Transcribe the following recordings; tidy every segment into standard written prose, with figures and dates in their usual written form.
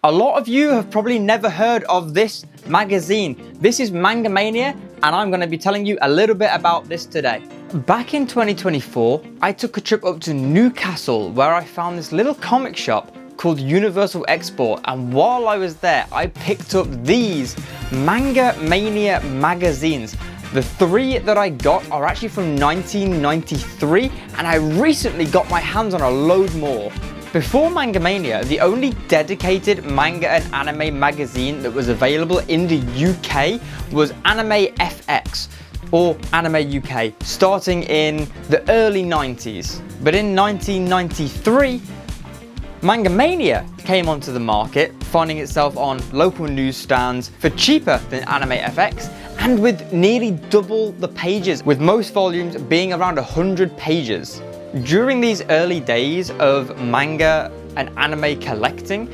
A lot of you have probably never heard of this magazine. This is Manga Mania, and I'm going to be telling you a little bit about this today. Back in 2024, I took a trip up to Newcastle where I found this little comic shop called Universal Export, and while I was there, I picked up these Manga Mania magazines. The three that I got are actually from 1993, and I recently got my hands on a load more. Before Manga Mania, the only dedicated manga and anime magazine that was available in the UK was Anime FX, or Anime UK, starting in the early 90s. But in 1993, Manga Mania came onto the market, finding itself on local newsstands for cheaper than Anime FX, and with nearly double the pages, with most volumes being around 100 pages. During these early days of manga and anime collecting,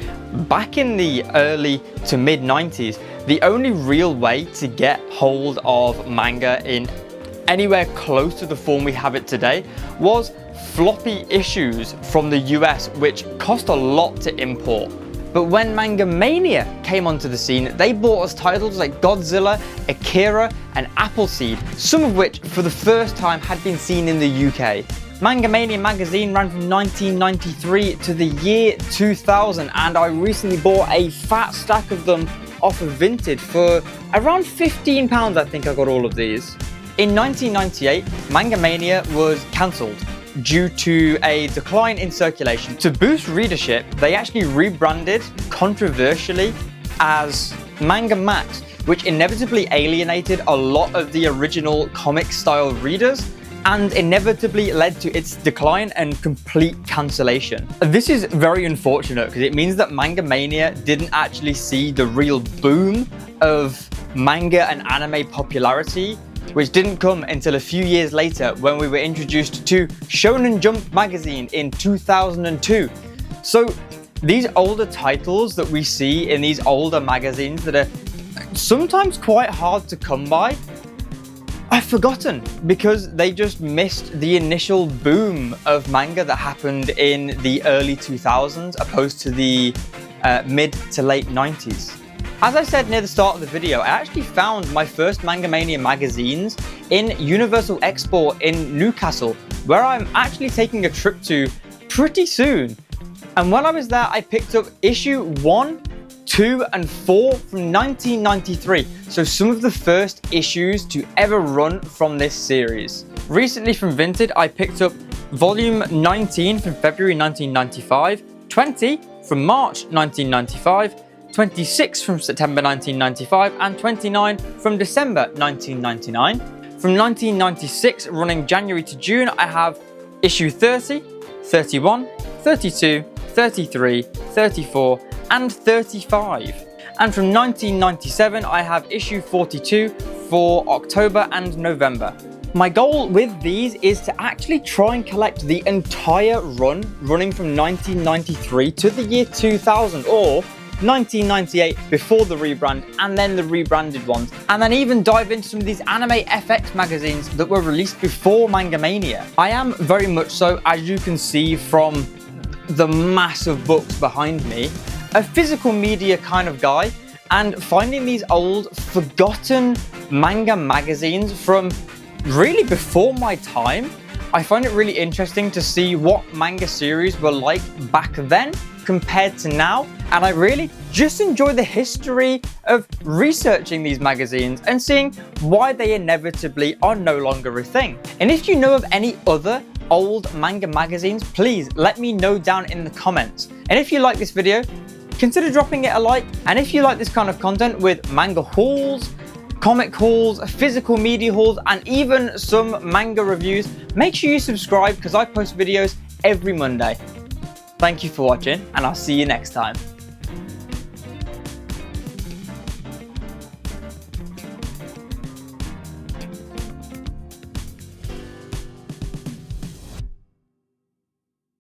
back in the early to mid 90s, the only real way to get hold of manga in anywhere close to the form we have it today was floppy issues from the US, which cost a lot to import. But when Manga Mania came onto the scene, they brought us titles like Godzilla, Akira, and Appleseed, some of which for the first time had been seen in the UK. Manga Mania magazine ran from 1993 to the year 2000, and I recently bought a fat stack of them off of Vinted for around £15. I think I got all of these. In 1998, Manga Mania was cancelled due to a decline in circulation. To boost readership, they actually rebranded controversially as Manga Max, which inevitably alienated a lot of the original comic style readers and inevitably led to its decline and complete cancellation. This is very unfortunate because it means that Manga Mania didn't actually see the real boom of manga and anime popularity, which didn't come until a few years later when we were introduced to Shonen Jump magazine in 2002. So these older titles that we see in these older magazines that are sometimes quite hard to come by, I've forgotten because they just missed the initial boom of manga that happened in the early 2000s opposed to the mid to late 90s. As I said near the start of the video, I actually found my first Manga Mania magazines in Universal Export in Newcastle, where I'm actually taking a trip to pretty soon. And when I was there, I picked up issue 1, 2, and 4 from 1993, so some of the first issues to ever run from this series. Recently from Vinted, I picked up volume 19 from February 1995, 20 from March 1995, 26 from September 1995, and 29 from December 1999. From 1996 running January to June, I have issue 30, 31, 32, 33, 34, and 35. And from 1997, I have issue 42 for October and November. My goal with these is to actually try and collect the entire run running from 1993 to the year 2000, or 1998 before the rebrand and then the rebranded ones, and then even dive into some of these Anime FX magazines that were released before Manga Mania. I am very much so, as you can see from the massive books behind me, a physical media kind of guy, and finding these old forgotten manga magazines from really before my time, I find it really interesting to see what manga series were like back then compared to now, and I really just enjoy the history of researching these magazines and seeing why they inevitably are no longer a thing. And if you know of any other old manga magazines, please let me know down in the comments. And if you like this video, consider dropping it a like. And if you like this kind of content with manga hauls, comic hauls, physical media hauls, and even some manga reviews, make sure you subscribe because I post videos every Monday. Thank you for watching, and I'll see you next time.